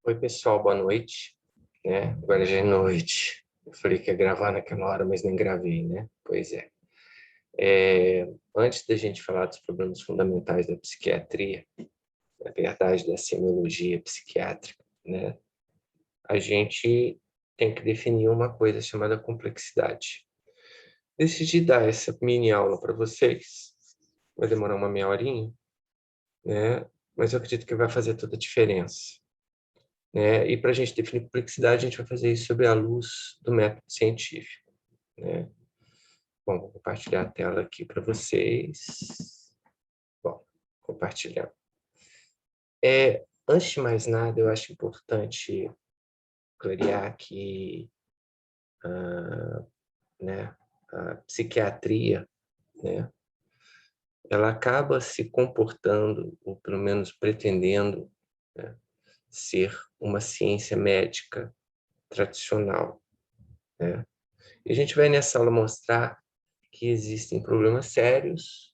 Oi, pessoal, boa noite, né? Agora já é noite. Eu falei que ia gravar naquela hora, mas nem gravei, né? Pois é. Antes da gente falar dos problemas fundamentais da psiquiatria, na verdade, da semiologia psiquiátrica, né? A gente tem que definir uma coisa chamada complexidade. Decidi dar essa mini aula para vocês. Vai demorar uma meia horinha, né? Mas eu acredito que vai fazer toda a diferença, né? E para a gente definir complexidade, a gente vai fazer isso sob a luz do método científico, né? Bom, vou compartilhar a tela aqui para vocês. Bom, compartilhando. Antes de mais nada, eu acho importante clarear que né, a psiquiatria, né, ela acaba se comportando, ou pelo menos pretendendo, né, ser uma ciência médica tradicional, né? E a gente vai nessa aula mostrar que existem problemas sérios,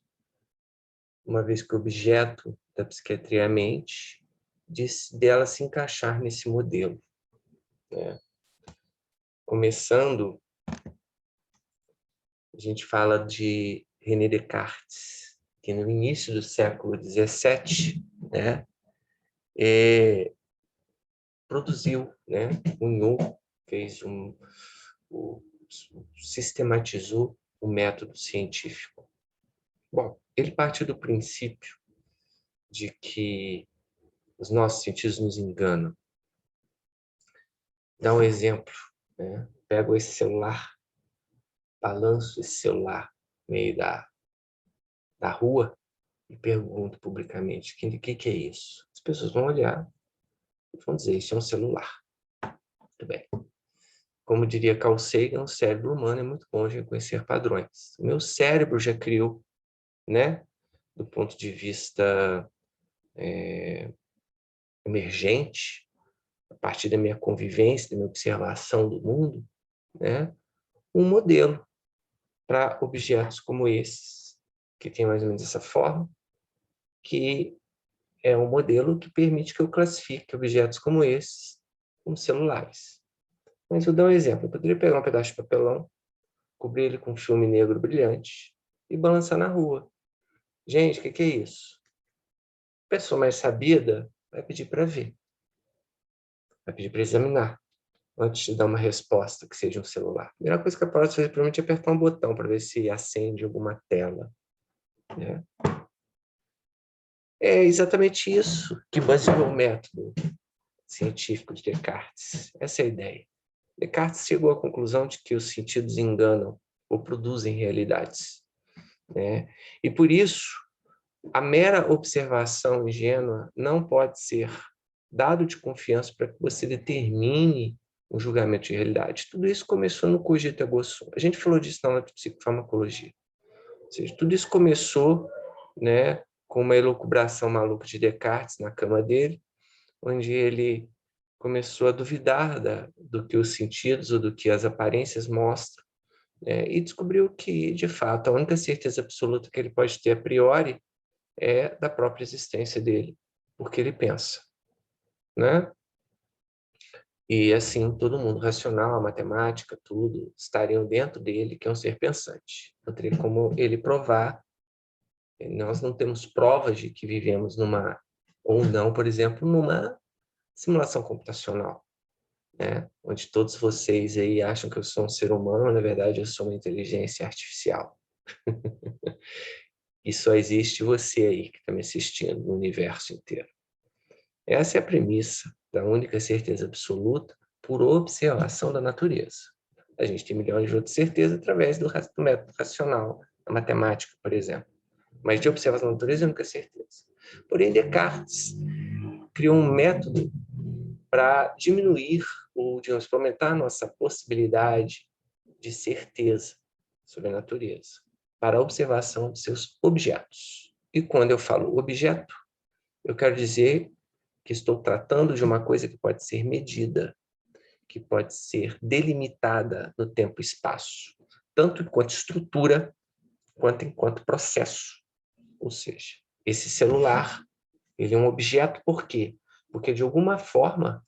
uma vez que o objeto da psiquiatria é a mente, dela se encaixar nesse modelo, né? Começando, a gente fala de René Descartes, que no início do século XVII, né, produziu, né, cunhou, sistematizou o método científico. Bom, ele partiu do princípio de que os nossos sentidos nos enganam. Dá um exemplo, né? Pego esse celular, balanço esse celular no meio da rua e pergunto publicamente, o que é isso? As pessoas vão olhar e vão dizer, isso é um celular. Muito bem. Como diria Carl Sagan, o cérebro humano é muito bom de reconhecer padrões. O meu cérebro já criou, né, do ponto de vista emergente, a partir da minha convivência, da minha observação do mundo, né, um modelo para objetos como esses, que tem mais ou menos essa forma, que é um modelo que permite que eu classifique objetos como esses como celulares. Mas vou dar um exemplo. Eu poderia pegar um pedaço de papelão, cobrir ele com filme negro brilhante e balançar na rua. Gente, o que é isso? A pessoa mais sabida vai pedir para ver, vai pedir para examinar, antes de dar uma resposta que seja um celular. A primeira coisa que eu posso fazer, provavelmente, é apertar um botão para ver se acende alguma tela, né? É exatamente isso que baseou o método científico de Descartes. Essa é a ideia. Descartes chegou à conclusão de que os sentidos enganam ou produzem realidades, né? E por isso, a mera observação ingênua não pode ser dado de confiança para que você determine um julgamento de realidade. Tudo isso começou no cogito ergo sum. A gente falou disso na aula de psicofarmacologia. Ou seja, tudo isso começou, né, com uma elucubração maluca de Descartes na cama dele, onde ele começou a duvidar do que os sentidos ou do que as aparências mostram, né, e descobriu que, de fato, a única certeza absoluta que ele pode ter a priori é da própria existência dele, porque ele pensa, né? E assim, todo mundo racional, a matemática, tudo, estariam dentro dele, que é um ser pensante. Não teria como ele provar. Nós não temos provas de que vivemos numa, ou não, por exemplo, numa simulação computacional, né? Onde todos vocês aí acham que eu sou um ser humano, na verdade eu sou uma inteligência artificial. E só existe você aí que está me assistindo no universo inteiro. Essa é a premissa da única certeza absoluta por observação da natureza. A gente tem milhões de outras certezas através do método racional, a matemática, por exemplo. Mas de observação da natureza é a única certeza. Porém, Descartes criou um método para diminuir ou, digamos, para aumentar a nossa possibilidade de certeza sobre a natureza, para a observação de seus objetos. E quando eu falo objeto, eu quero dizer que estou tratando de uma coisa que pode ser medida, que pode ser delimitada no tempo e espaço, tanto enquanto estrutura, quanto enquanto processo. Ou seja, esse celular, ele é um objeto por quê? Porque, de alguma forma,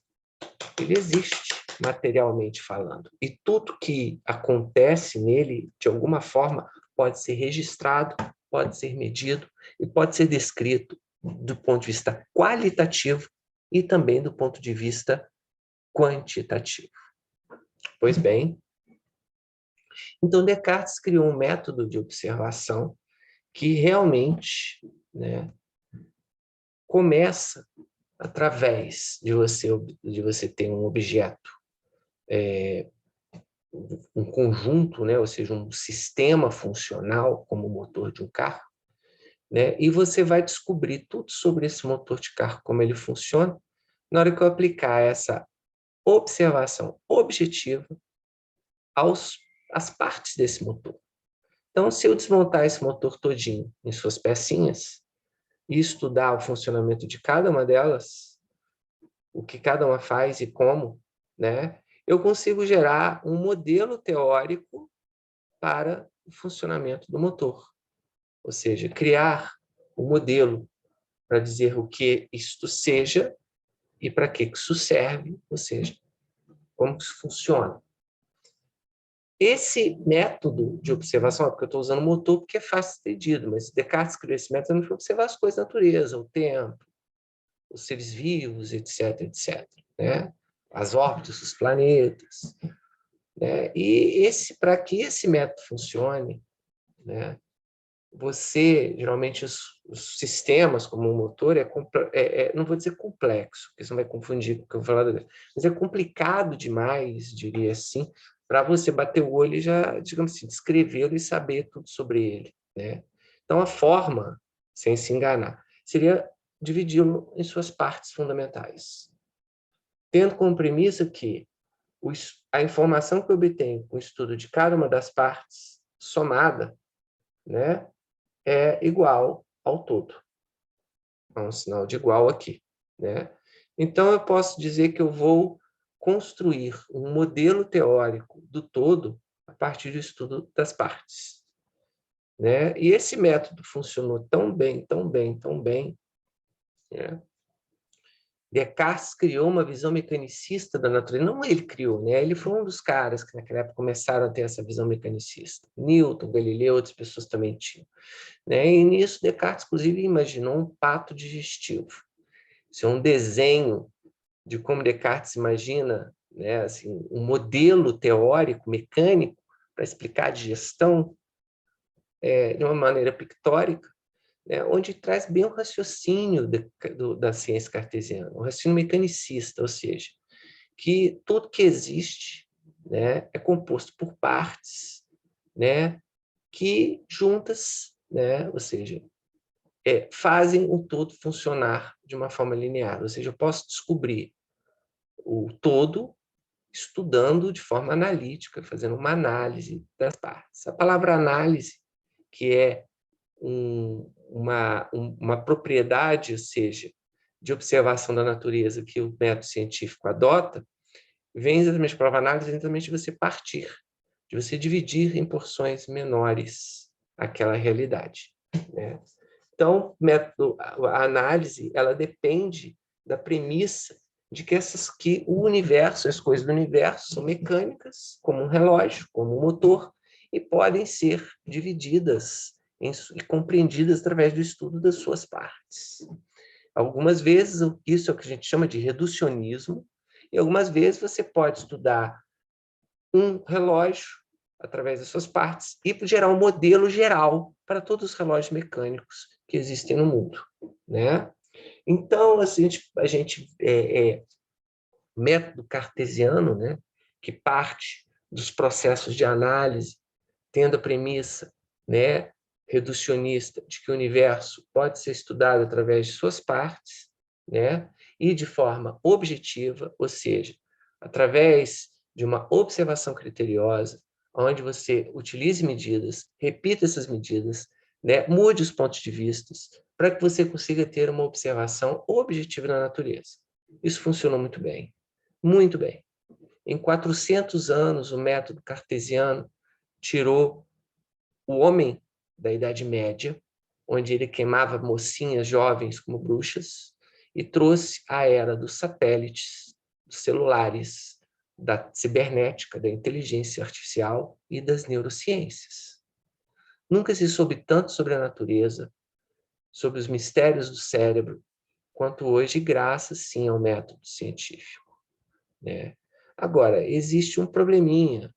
ele existe materialmente falando. E tudo que acontece nele, de alguma forma, pode ser registrado, pode ser medido e pode ser descrito do ponto de vista qualitativo e também do ponto de vista quantitativo. Pois bem, então Descartes criou um método de observação que realmente, né, começa através de você ter um objeto, um conjunto, né, ou seja, um sistema funcional como o motor de um carro, né, e você vai descobrir tudo sobre esse motor de carro, como ele funciona, na hora que eu aplicar essa observação objetiva às partes desse motor. Então, se eu desmontar esse motor todinho em suas pecinhas e estudar o funcionamento de cada uma delas, o que cada uma faz e como, né, eu consigo gerar um modelo teórico para o funcionamento do motor. Ou seja, criar um modelo para dizer o que isto seja e para que isso serve, ou seja, como isso funciona. Esse método de observação, porque eu estou usando motor porque é fácil de entendido, mas Descartes criou esse método para observar as coisas da natureza, o tempo, os seres vivos, etc., etc., né? As órbitas, os planetas, né? E para que esse método funcione, né? Você, geralmente, os sistemas, como o motor, não vou dizer complexo, porque você não vai confundir com o que eu vou falar, mas é complicado demais, diria assim, para você bater o olho e já, digamos assim, descrevê-lo e saber tudo sobre ele, né? Então, a forma, sem se enganar, seria dividi-lo em suas partes fundamentais, tendo como premissa que a informação que eu obtenho com o estudo de cada uma das partes, somada, né, é igual ao todo. Há um sinal de igual aqui, né? Então, eu posso dizer que eu vou construir um modelo teórico do todo a partir do estudo das partes, né? E esse método funcionou tão bem, tão bem, tão bem, né? Descartes criou uma visão mecanicista da natureza. Não ele criou, né? Ele foi um dos caras que naquela época começaram a ter essa visão mecanicista. Newton, Galileu, outras pessoas também tinham, né? E nisso Descartes, inclusive, imaginou um pato digestivo. Isso é um desenho de como Descartes imagina, né, assim, um modelo teórico, mecânico, para explicar a digestão de uma maneira pictórica, né, onde traz bem o raciocínio da ciência cartesiana, o raciocínio mecanicista, ou seja, que tudo que existe, né, é composto por partes, né, que juntas, né, ou seja, fazem o todo funcionar de uma forma linear. Ou seja, eu posso descobrir o todo estudando de forma analítica, fazendo uma análise das partes. A palavra análise, que é uma propriedade, ou seja, de observação da natureza que o método científico adota, vem exatamente para a análise, exatamente de você partir, de você dividir em porções menores aquela realidade, né? Então, a análise, ela depende da premissa de que o universo, as coisas do universo são mecânicas, como um relógio, como um motor, e podem ser divididas e compreendidas através do estudo das suas partes. Algumas vezes, isso é o que a gente chama de reducionismo, e algumas vezes você pode estudar um relógio através das suas partes e gerar um modelo geral para todos os relógios mecânicos que existem no mundo, né? Então, assim, método cartesiano, né, que parte dos processos de análise, tendo a premissa, né, reducionista de que o universo pode ser estudado através de suas partes, né, e de forma objetiva, ou seja, através de uma observação criteriosa, onde você utilize medidas, repita essas medidas, né, mude os pontos de vista, para que você consiga ter uma observação objetiva da natureza. Isso funcionou muito bem, muito bem. Em 400 anos, o método cartesiano tirou o homem da Idade Média, onde ele queimava mocinhas jovens como bruxas, e trouxe a era dos satélites, celulares, da cibernética, da inteligência artificial e das neurociências. Nunca se soube tanto sobre a natureza, sobre os mistérios do cérebro, quanto hoje, graças, sim, ao método científico, né? Agora, existe um probleminha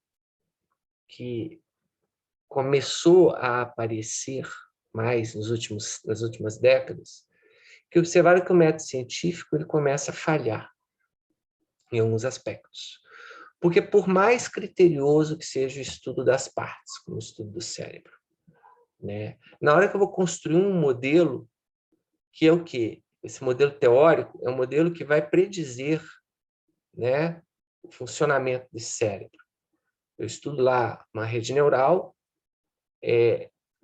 que começou a aparecer mais nas últimas décadas, que observaram que o método científico ele começa a falhar em alguns aspectos. Porque por mais criterioso que seja o estudo das partes, como o estudo do cérebro, né? Na hora que eu vou construir um modelo, que é o quê? Esse modelo teórico é um modelo que vai predizer, né, o funcionamento desse cérebro. Eu estudo lá uma rede neural,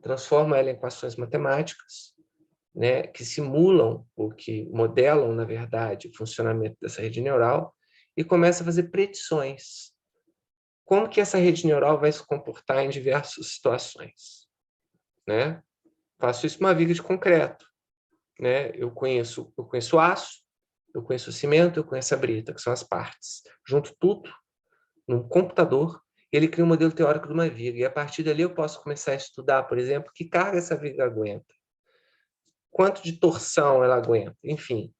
transformo ela em equações matemáticas, né, que simulam ou que modelam, na verdade, o funcionamento dessa rede neural e começo a fazer predições. Como que essa rede neural vai se comportar em diversas situações, né? Faço isso numa viga de concreto, né? Eu conheço aço, eu conheço o cimento, eu conheço a brita, que são as partes. Junto tudo num computador, ele cria um modelo teórico de uma viga, e a partir dali eu posso começar a estudar, por exemplo, que carga essa viga aguenta, quanto de torção ela aguenta, enfim,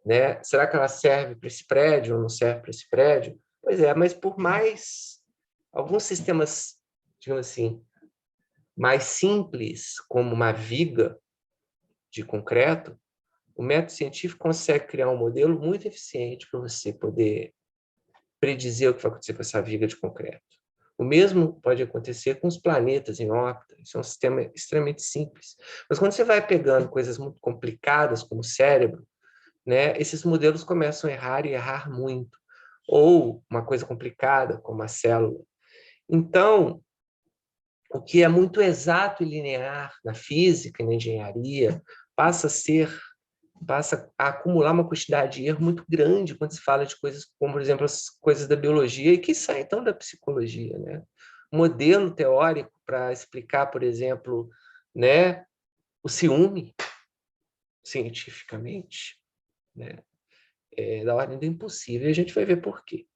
né? Será que ela serve para esse prédio ou não serve para esse prédio? Pois é, mas por mais alguns sistemas, digamos assim, mais simples, como uma viga de concreto, o método científico consegue criar um modelo muito eficiente para você poder predizer o que vai acontecer com essa viga de concreto. O mesmo pode acontecer com os planetas em órbita. Isso é um sistema extremamente simples. Mas quando você vai pegando coisas muito complicadas, como o cérebro, né, esses modelos começam a errar e errar muito. Ou uma coisa complicada, como a célula. Então, o que é muito exato e linear na física e na engenharia passa a acumular uma quantidade de erro muito grande quando se fala de coisas como, por exemplo, as coisas da biologia e que saem então da psicologia, né? Modelo teórico para explicar, por exemplo, né, o ciúme cientificamente, né, é da ordem do impossível, e a gente vai ver por quê,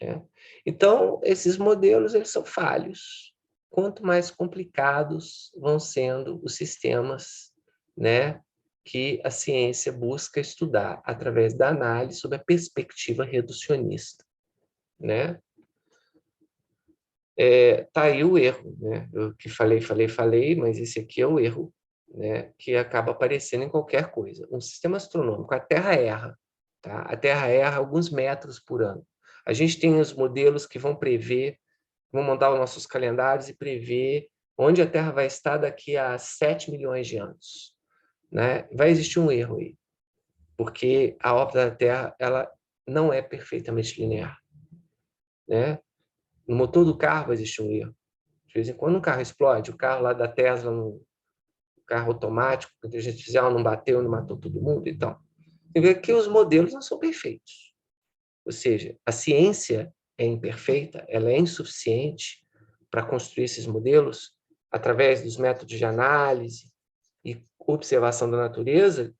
né? Então, esses modelos eles são falhos. Quanto mais complicados vão sendo os sistemas, né, que a ciência busca estudar através da análise sob a perspectiva reducionista, né? Tá aí o erro, né? Eu que falei, mas esse aqui é o erro, né? Que acaba aparecendo em qualquer coisa. Um sistema astronômico, a Terra erra, tá? A Terra erra alguns metros por ano. A gente tem os modelos que vão prever, vão montar os nossos calendários e prever onde a Terra vai estar daqui a 7 milhões de anos, né? Vai existir um erro aí, porque a órbita da Terra ela não é perfeitamente linear, né? No motor do carro vai existir um erro. De vez em quando um carro explode, o carro lá da Tesla, um carro automático, a inteligência artificial não bateu, não matou todo mundo, então. Tem que ver que os modelos não são perfeitos. Ou seja, a ciência é imperfeita, ela é insuficiente para construir esses modelos através dos métodos de análise e observação da natureza.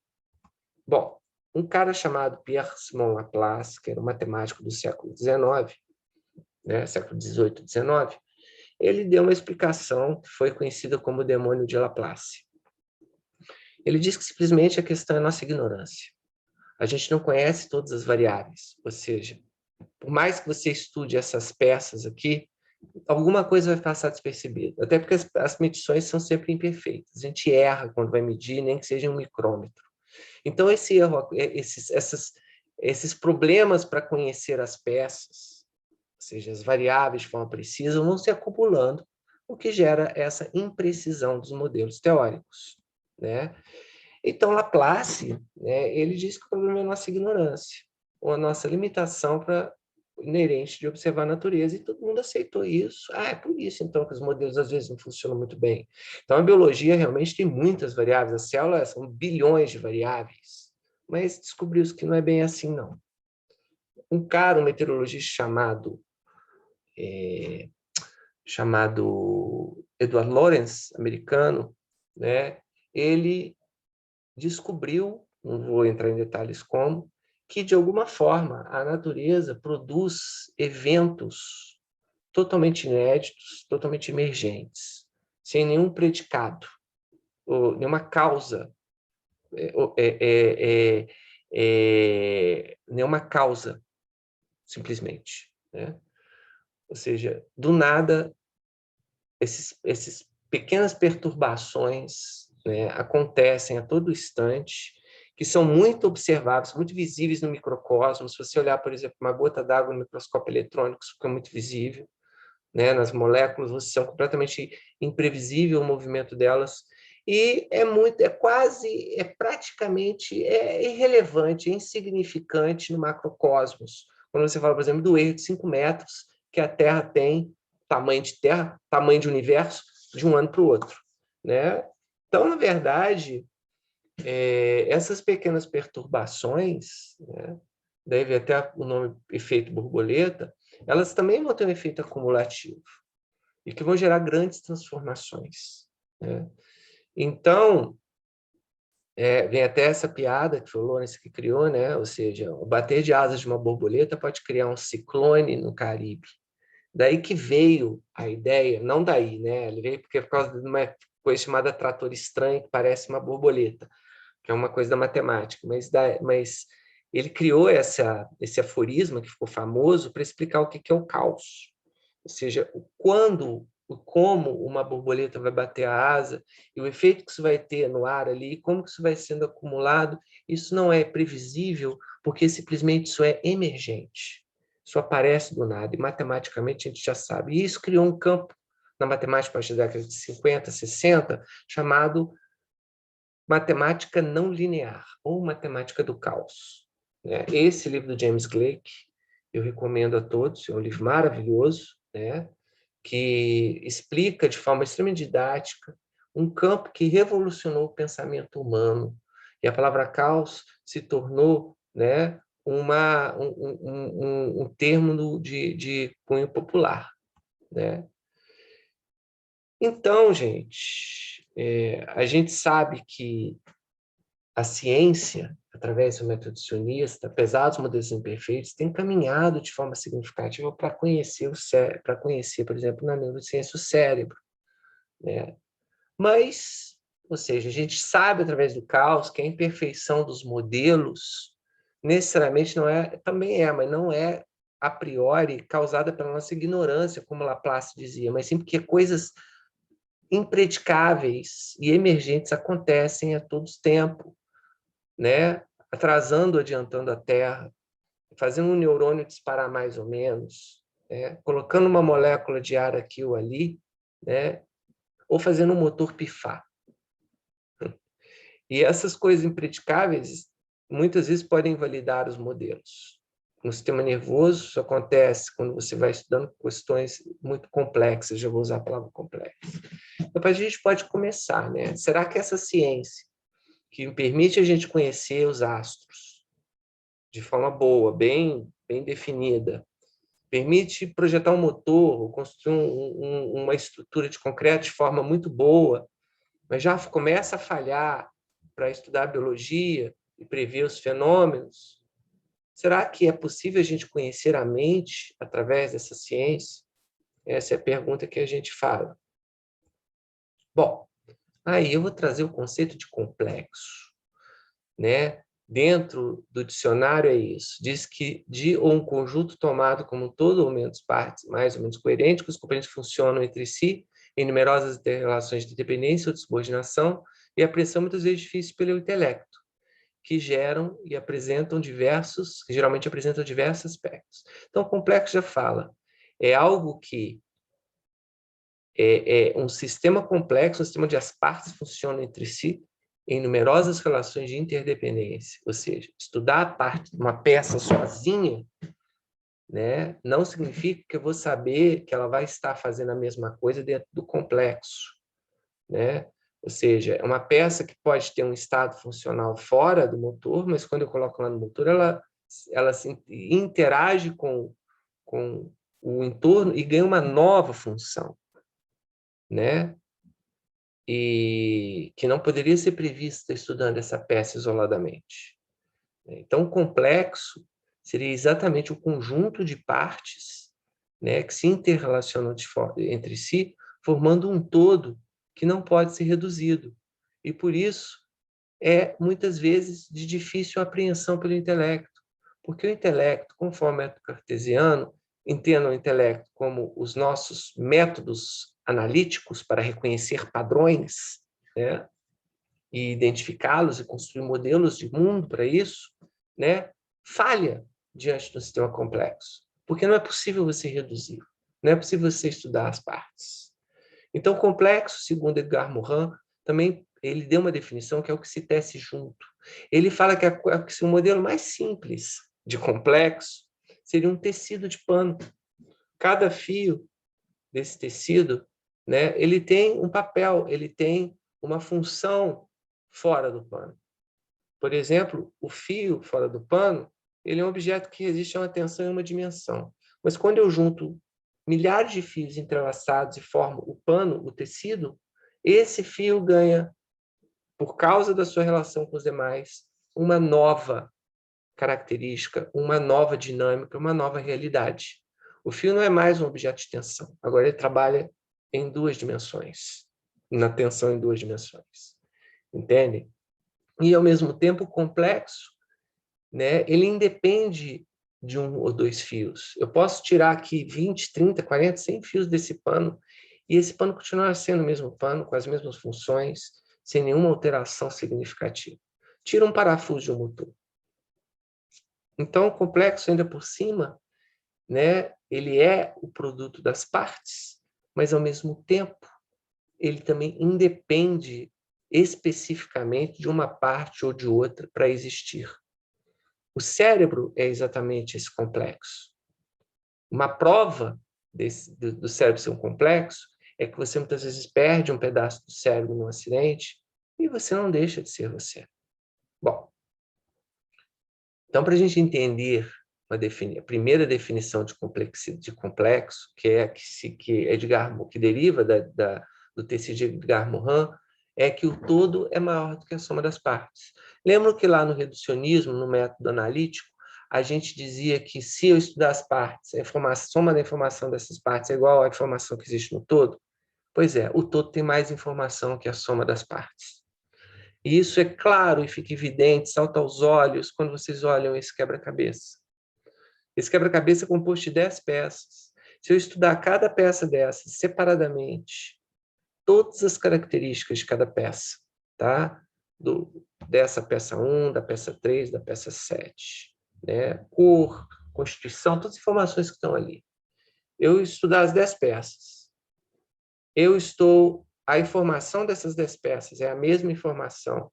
Bom, um cara chamado Pierre-Simon Laplace, que era um matemático do século XIX, né, século XVIII, XIX, ele deu uma explicação que foi conhecida como o demônio de Laplace. Ele diz que simplesmente a questão é a nossa ignorância. A gente não conhece todas as variáveis, ou seja, por mais que você estude essas peças aqui, alguma coisa vai passar despercebida, até porque as medições são sempre imperfeitas. A gente erra quando vai medir, nem que seja um micrômetro. Então, esse erro, esses problemas para conhecer as peças, ou seja, as variáveis de forma precisa, vão se acumulando, o que gera essa imprecisão dos modelos teóricos, né? Então, Laplace, né, ele diz que o problema é a nossa ignorância, ou a nossa limitação inerente de observar a natureza, e todo mundo aceitou isso. É por isso, então, que os modelos às vezes não funcionam muito bem. Então, a biologia realmente tem muitas variáveis, as células são bilhões de variáveis, mas descobriu-se que não é bem assim, não. Um meteorologista chamado Edward Lorenz, americano, né, ele descobriu, não vou entrar em detalhes como, que, de alguma forma, a natureza produz eventos totalmente inéditos, totalmente emergentes, sem nenhum predicado, ou nenhuma causa, nenhuma causa, simplesmente, né? Ou seja, do nada, esses pequenas perturbações, né, acontecem a todo instante, que são muito observáveis, muito visíveis no microcosmos. Se você olhar, por exemplo, uma gota d'água no microscópio eletrônico, isso fica muito visível, né? Nas moléculas, você são completamente imprevisível o movimento delas, e praticamente irrelevante, insignificante no macrocosmos. Quando você fala, por exemplo, do erro de 5 metros, que a Terra tem, tamanho de Terra, tamanho de universo, de um ano para o outro, né? Então, na verdade, essas pequenas perturbações, né, deve até o nome efeito borboleta, elas também vão ter um efeito acumulativo e que vão gerar grandes transformações, né? Então, vem até essa piada que foi o Lawrence que criou, né? Ou seja, o bater de asas de uma borboleta pode criar um ciclone no Caribe. Daí que veio a ideia, não daí, né? Ele veio por causa de uma coisa chamada trator estranho, que parece uma borboleta, que é uma coisa da matemática, mas ele criou esse aforisma que ficou famoso para explicar o que é o caos. Ou seja, o como uma borboleta vai bater a asa e o efeito que isso vai ter no ar ali, como que isso vai sendo acumulado, isso não é previsível, porque simplesmente isso é emergente. Isso aparece do nada, e matematicamente a gente já sabe. E isso criou um campo na matemática a partir da década de 50, 60, chamado matemática não linear, ou matemática do caos. Esse livro do James Gleick, eu recomendo a todos, é um livro maravilhoso, né? Que explica de forma extremamente didática um campo que revolucionou o pensamento humano. E a palavra caos se tornou, né, um termo de cunho popular, né? Então, gente, a gente sabe que a ciência, através do método sionista, apesar dos modelos imperfeitos, tem caminhado de forma significativa para conhecer para conhecer, por exemplo, na neurociência, o cérebro, né? Mas, ou seja, a gente sabe através do caos que a imperfeição dos modelos necessariamente não é, também é, mas não é a priori causada pela nossa ignorância, como Laplace dizia, mas sim porque coisas impreticáveis e emergentes acontecem a todo tempo, né? Atrasando, adiantando a Terra, fazendo um neurônio disparar mais ou menos, né? Colocando uma molécula de ar aqui ou ali, né? Ou fazendo um motor pifar. E essas coisas impreticáveis, muitas vezes, podem invalidar os modelos. No sistema nervoso, isso acontece quando você vai estudando questões muito complexas, já vou usar a palavra complexa. Então, a gente pode começar, né? Será que essa ciência, que permite a gente conhecer os astros de forma boa, bem definida, permite projetar um motor, ou construir uma estrutura de concreto de forma muito boa, mas já começa a falhar para estudar biologia e prever os fenômenos? Será que é possível a gente conhecer a mente através dessa ciência? Essa é a pergunta que a gente fala. Bom, aí eu vou trazer o conceito de complexo, né? Dentro do dicionário é isso. Diz que de um conjunto tomado como um todo ou menos partes mais ou menos coerente, que os componentes funcionam entre si em numerosas relações de dependência ou de subordinação e apreensão muitas vezes difícil pelo intelecto, que geram e apresentam que geralmente apresentam diversos aspectos. Então, o complexo já fala, é algo que é um sistema complexo, um sistema onde as partes funcionam entre si em numerosas relações de interdependência. Ou seja, estudar a parte de uma peça sozinha, né, não significa que eu vou saber que ela vai estar fazendo a mesma coisa dentro do complexo, né? Ou seja, é uma peça que pode ter um estado funcional fora do motor, mas quando eu coloco lá no motor, ela se interage com o entorno e ganha uma nova função, né? E que não poderia ser prevista estudando essa peça isoladamente. Então, o complexo seria exatamente o conjunto de partes, né, que se interrelacionam entre si, formando um todo que não pode ser reduzido. E, por isso, é, muitas vezes, de difícil apreensão pelo intelecto, porque o intelecto, conforme o método cartesiano, entenda o intelecto como os nossos métodos analíticos para reconhecer padrões, né, e identificá-los e construir modelos de mundo para isso, né, falha diante do sistema complexo, porque não é possível você reduzir, não é possível você estudar as partes. Então, complexo, segundo Edgar Morin, também ele deu uma definição que é o que se tece junto. Ele fala que o modelo mais simples de complexo seria um tecido de pano. Cada fio desse tecido, né, ele tem um papel, ele tem uma função fora do pano. Por exemplo, o fio fora do pano, ele é um objeto que resiste a uma tensão em uma dimensão. Mas quando eu junto milhares de fios entrelaçados e formo o pano, o tecido, esse fio ganha, por causa da sua relação com os demais, uma nova característica, uma nova dinâmica, uma nova realidade. O fio não é mais um objeto de tensão. Agora ele trabalha em duas dimensões, na tensão em duas dimensões. Entende? E, ao mesmo tempo, complexo, né, ele independe de um ou dois fios. Eu posso tirar aqui 20, 30, 40, 100 fios desse pano e esse pano continuar sendo o mesmo pano, com as mesmas funções, sem nenhuma alteração significativa. Tira um parafuso de um motor. Então, o complexo, ainda por cima, né, ele é o produto das partes, mas, ao mesmo tempo, ele também independe especificamente de uma parte ou de outra para existir. O cérebro é exatamente esse complexo. Uma prova do cérebro ser um complexo é que você muitas vezes perde um pedaço do cérebro num acidente e você não deixa de ser você. Bom, então, para a gente entender a primeira definição de complexo, que é que deriva do tecido de Edgar Morin, é que o todo é maior do que a soma das partes. Lembro que lá no reducionismo, no método analítico, a gente dizia que se eu estudar as partes, a soma da informação dessas partes é igual à informação que existe no todo? Pois é, o todo tem mais informação que a soma das partes. E isso é claro e fica evidente, salta aos olhos quando vocês olham esse quebra-cabeça. Esse quebra-cabeça é composto de 10 peças. Se eu estudar cada peça dessas separadamente, todas as características de cada peça, tá? Dessa peça 1, da peça 3, da peça 7, né? Cor, constituição, todas as informações que estão ali. Eu estudar as 10 peças. A informação dessas 10 peças é a mesma informação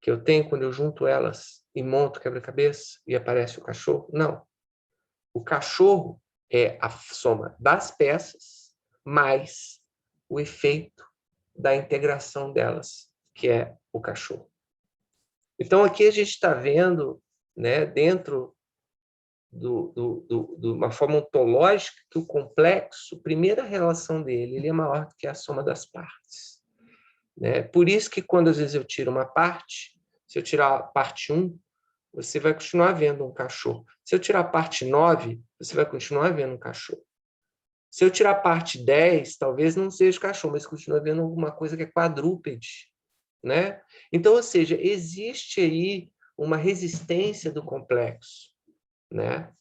que eu tenho quando eu junto elas e monto o quebra-cabeça e aparece o cachorro? Não. O cachorro é a soma das peças mais o efeito da integração delas, que é o cachorro. Então, aqui a gente está vendo, né, dentro de uma forma ontológica, que o complexo, a primeira relação dele, ele é maior do que a soma das partes. Né? Por isso que, quando às vezes eu tiro uma parte, se eu tirar a parte 1, você vai continuar vendo um cachorro. Se eu tirar a parte 9, você vai continuar vendo um cachorro. Se eu tirar a parte 10, talvez não seja cachorro, mas continua vendo alguma coisa que é quadrúpede. Né? Então, ou seja, existe aí uma resistência do complexo. Né?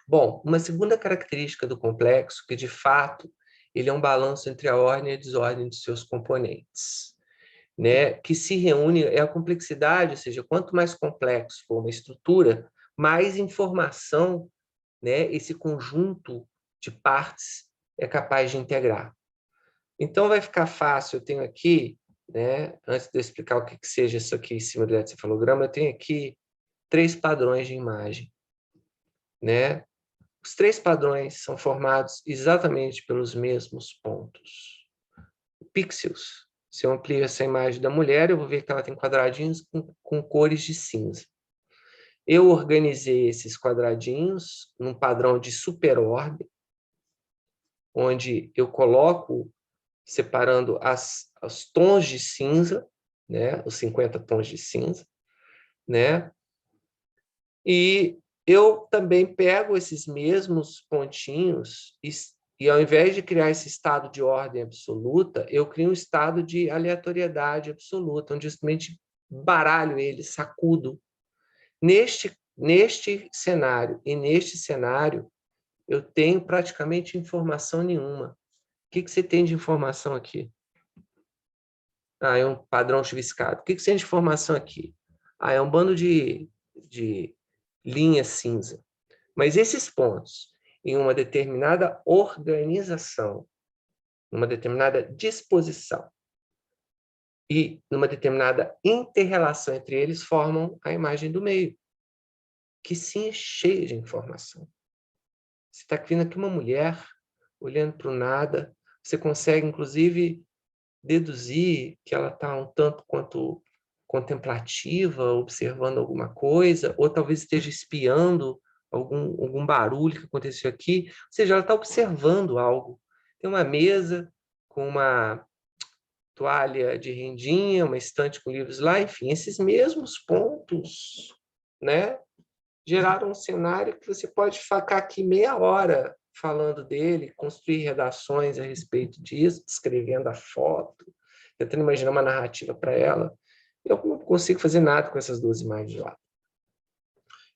Bom, uma segunda característica do complexo, que de fato ele é um balanço entre a ordem e a desordem de seus componentes. Né, que se reúne é a complexidade, ou seja, quanto mais complexo for uma estrutura, mais informação, né, esse conjunto de partes é capaz de integrar. Então, vai ficar fácil, eu tenho aqui, né, antes de eu explicar o que seja isso aqui em cima do eletrocefalograma, eu tenho aqui 3 padrões de imagem. Né? Os 3 padrões são formados exatamente pelos mesmos pontos. Pixels. Se eu amplio essa imagem da mulher, eu vou ver que ela tem quadradinhos com cores de cinza. Eu organizei esses quadradinhos num padrão de superordem, onde eu coloco separando os tons de cinza, né, os 50 tons de cinza, né? E eu também pego esses mesmos pontinhos e ao invés de criar esse estado de ordem absoluta, eu crio um estado de aleatoriedade absoluta, onde eu simplesmente baralho ele, sacudo. Neste cenário e neste cenário, eu tenho praticamente informação nenhuma. O que você tem de informação aqui? Ah, é um padrão chuviscado. O que você tem de informação aqui? Ah, é um bando de linha cinza. Mas esses pontos, em uma determinada organização, numa determinada disposição e numa determinada inter-relação entre eles, formam a imagem do meio, que sim é cheia de informação. Você está vendo aqui uma mulher olhando para o nada, você consegue, inclusive, deduzir que ela está um tanto quanto contemplativa, observando alguma coisa, ou talvez esteja espiando algum barulho que aconteceu aqui, ou seja, ela está observando algo. Tem uma mesa com uma toalha de rendinha, uma estante com livros lá, enfim, esses mesmos pontos, né, geraram um cenário que você pode ficar aqui meia hora falando dele, construir redações a respeito disso, descrevendo a foto, tentando imaginar uma narrativa para ela. Eu não consigo fazer nada com essas duas imagens lá.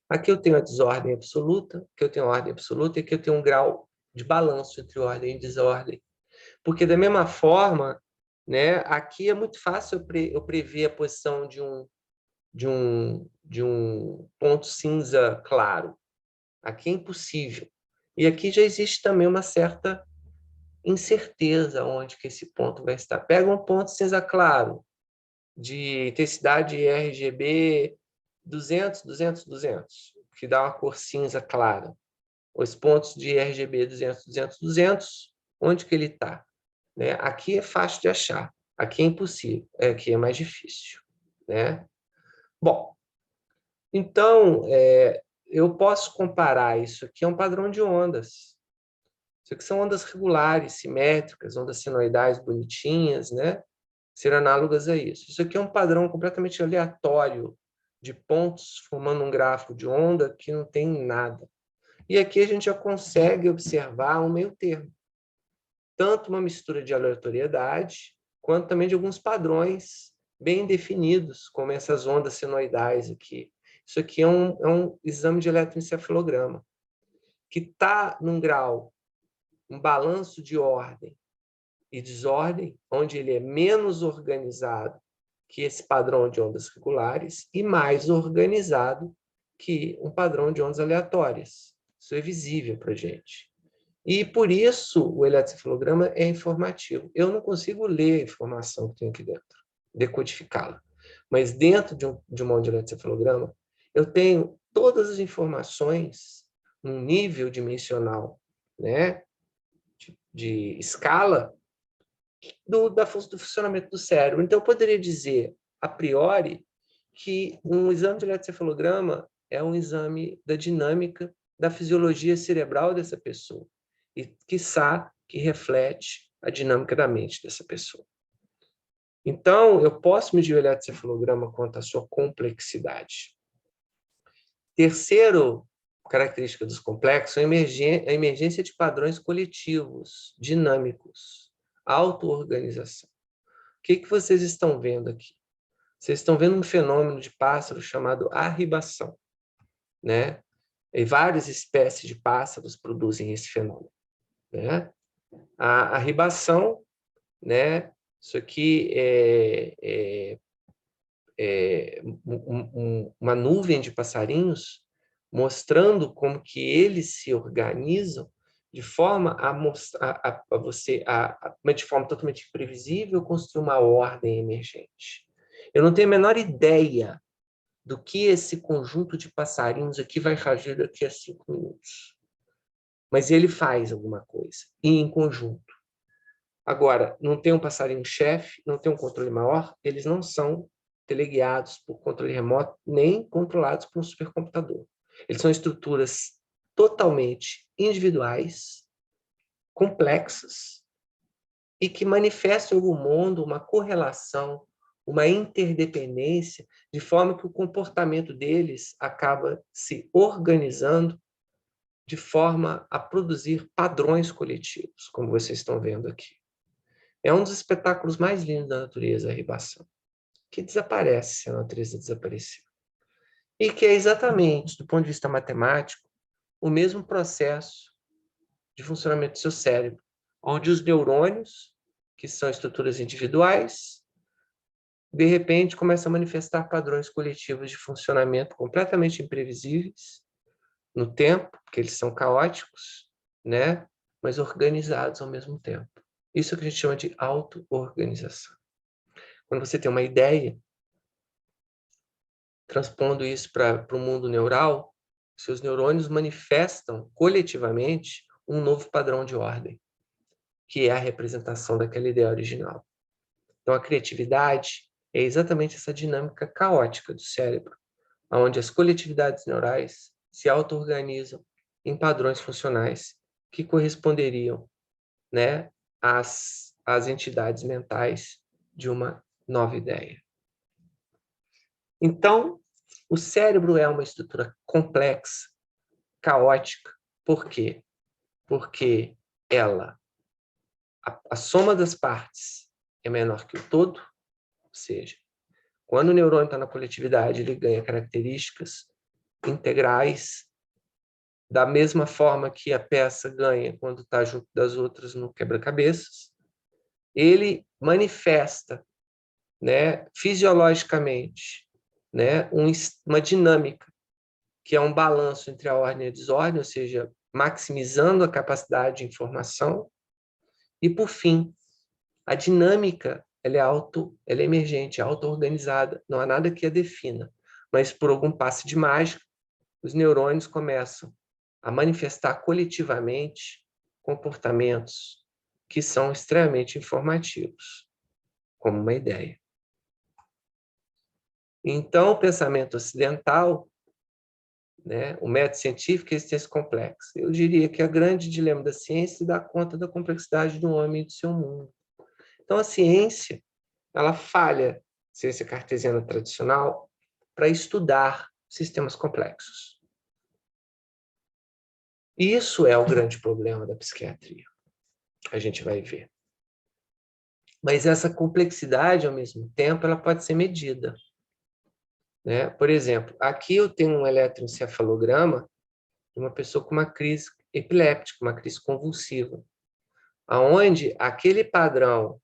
Aqui eu tenho a desordem absoluta, aqui eu tenho a ordem absoluta, e aqui eu tenho um grau de balanço entre ordem e desordem. Porque, da mesma forma, né, aqui é muito fácil eu prever a posição de um ponto cinza claro. Aqui é impossível. E aqui já existe também uma certa incerteza onde que esse ponto vai estar. Pega um ponto cinza claro, de intensidade RGB 200, 200, 200, que dá uma cor cinza clara. Os pontos de RGB 200, 200, 200, onde que ele está? Né? Aqui é fácil de achar, aqui é impossível, aqui é mais difícil. Né? Bom, então, eu posso comparar isso aqui a um padrão de ondas. Isso aqui são ondas regulares, simétricas, ondas senoidais bonitinhas, né? Ser análogas a isso. Isso aqui é um padrão completamente aleatório de pontos formando um gráfico de onda que não tem nada. E aqui a gente já consegue observar um meio termo. Tanto uma mistura de aleatoriedade, quanto também de alguns padrões bem definidos, como essas ondas senoidais aqui. Isso aqui é um exame de eletroencefalograma, que está num grau, um balanço de ordem e desordem, onde ele é menos organizado que esse padrão de ondas regulares e mais organizado que um padrão de ondas aleatórias. Isso é visível para a gente. E, por isso, o eletroencefalograma é informativo. Eu não consigo ler a informação que tem aqui dentro, decodificá-la. Mas, dentro de um monte de eletroencefalograma, eu tenho todas as informações num nível dimensional, né, de escala, do funcionamento do cérebro. Então, eu poderia dizer, a priori, que um exame de eletroencefalograma é um exame da dinâmica da fisiologia cerebral dessa pessoa e, quiçá, que reflete a dinâmica da mente dessa pessoa. Então, eu posso medir o eletroencefalograma quanto à sua complexidade. Terceiro característica dos complexos é a emergência de padrões coletivos, dinâmicos, auto-organização. O que vocês estão vendo aqui? Vocês estão vendo um fenômeno de pássaro chamado arribação, né? E várias espécies de pássaros produzem esse fenômeno, né? A arribação, né? Isso aqui é uma nuvem de passarinhos mostrando como que eles se organizam de forma a mostrar a você, de forma totalmente imprevisível, construir uma ordem emergente. Eu não tenho a menor ideia do que esse conjunto de passarinhos aqui vai fazer daqui a 5 minutos. Mas ele faz alguma coisa, e em conjunto. Agora, não tem um passarinho-chefe, não tem um controle maior, eles não são teleguiados por controle remoto, nem controlados por um supercomputador. Eles são estruturas totalmente individuais, complexas, e que manifestam em algum modo uma correlação uma interdependência, de forma que o comportamento deles acaba se organizando de forma a produzir padrões coletivos, como vocês estão vendo aqui. É um dos espetáculos mais lindos da natureza, a ribação, que desaparece se a natureza desaparecer. E que é exatamente, do ponto de vista matemático, o mesmo processo de funcionamento do seu cérebro, onde os neurônios, que são estruturas individuais, de repente começam a manifestar padrões coletivos de funcionamento completamente imprevisíveis no tempo, porque eles são caóticos, né? Mas organizados ao mesmo tempo. Isso é o que a gente chama de auto-organização. Quando você tem uma ideia, transpondo isso para o mundo neural, seus neurônios manifestam coletivamente um novo padrão de ordem, que é a representação daquela ideia original. Então, a criatividade é exatamente essa dinâmica caótica do cérebro, onde as coletividades neurais se auto-organizam em padrões funcionais que corresponderiam, né, às entidades mentais de uma nova ideia. Então, o cérebro é uma estrutura complexa, caótica. Por quê? Porque a soma das partes é menor que o todo, ou seja, quando o neurônio está na coletividade, ele ganha características integrais, da mesma forma que a peça ganha quando está junto das outras no quebra-cabeças. Ele manifesta, né, fisiologicamente, né, uma dinâmica, que é um balanço entre a ordem e a desordem, ou seja, maximizando a capacidade de informação. E, por fim, a dinâmica ela é emergente, auto-organizada, não há nada que a defina. Mas, por algum passe de mágica, os neurônios começam a manifestar coletivamente comportamentos que são extremamente informativos, como uma ideia. Então, o pensamento ocidental, né, o método científico, é esse complexo. Eu diria que a grande dilema da ciência é dar conta da complexidade do homem e do seu mundo. Então, a ciência, ela falha, ciência cartesiana tradicional, para estudar sistemas complexos. Isso é o grande problema da psiquiatria. A gente vai ver. Mas essa complexidade, ao mesmo tempo, ela pode ser medida, né? Por exemplo, aqui eu tenho um eletroencefalograma de uma pessoa com uma crise epiléptica, uma crise convulsiva, aonde aquele padrão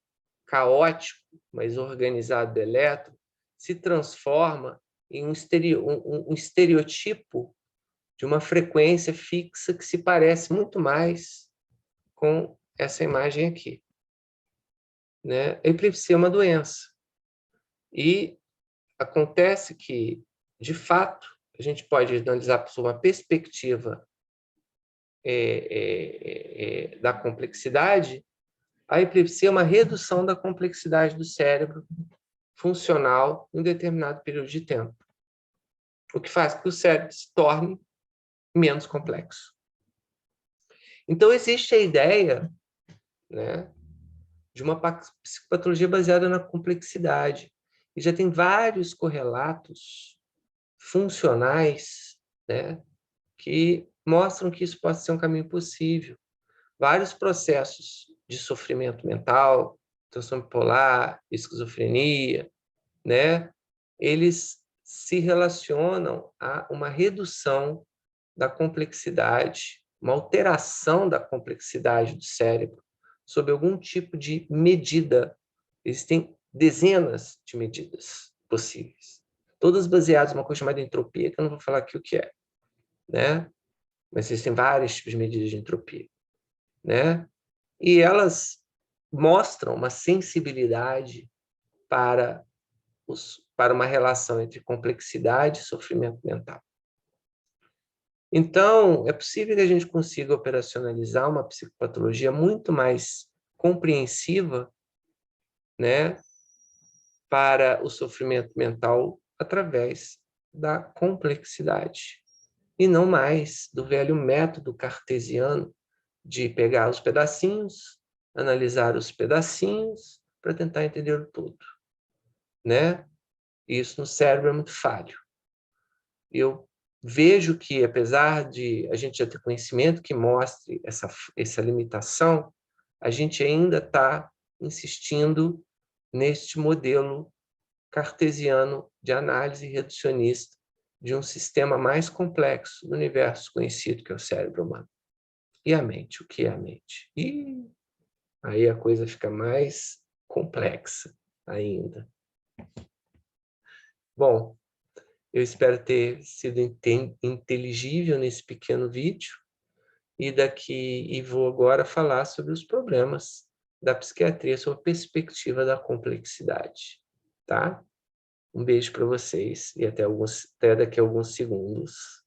caótico, mas organizado do elétron, se transforma em um estereotipo de uma frequência fixa que se parece muito mais com essa imagem aqui, né? A epilepsia é uma doença. E acontece que, de fato, a gente pode analisar por uma perspectiva da complexidade. A epilepsia é uma redução da complexidade do cérebro funcional em um determinado período de tempo, o que faz com que o cérebro se torne menos complexo. Então, existe a ideia, né, de uma psicopatologia baseada na complexidade. E já tem vários correlatos funcionais, né, que mostram que isso pode ser um caminho possível. Vários processos de sofrimento mental, transtorno bipolar, esquizofrenia, né, eles se relacionam a uma redução da complexidade, uma alteração da complexidade do cérebro sob algum tipo de medida. Existem dezenas de medidas possíveis, todas baseadas numa coisa chamada entropia, que eu não vou falar aqui o que é, né? Mas existem vários tipos de medidas de entropia, né? E elas mostram uma sensibilidade para uma relação entre complexidade e sofrimento mental. Então, é possível que a gente consiga operacionalizar uma psicopatologia muito mais compreensiva, né, para o sofrimento mental através da complexidade, e não mais do velho método cartesiano de pegar os pedacinhos, analisar os pedacinhos para tentar entender o todo. né? Isso no cérebro é muito falho. Eu vejo que, apesar de a gente já ter conhecimento que mostre essa limitação, a gente ainda está insistindo neste modelo cartesiano de análise reducionista de um sistema mais complexo do universo conhecido, que é o cérebro humano. E a mente? O que é a mente? E aí a coisa fica mais complexa ainda. Bom, eu espero ter sido inteligível nesse pequeno vídeo e vou agora falar sobre os problemas da psiquiatria sob a perspectiva da complexidade, tá? Um beijo para vocês e até daqui a alguns segundos.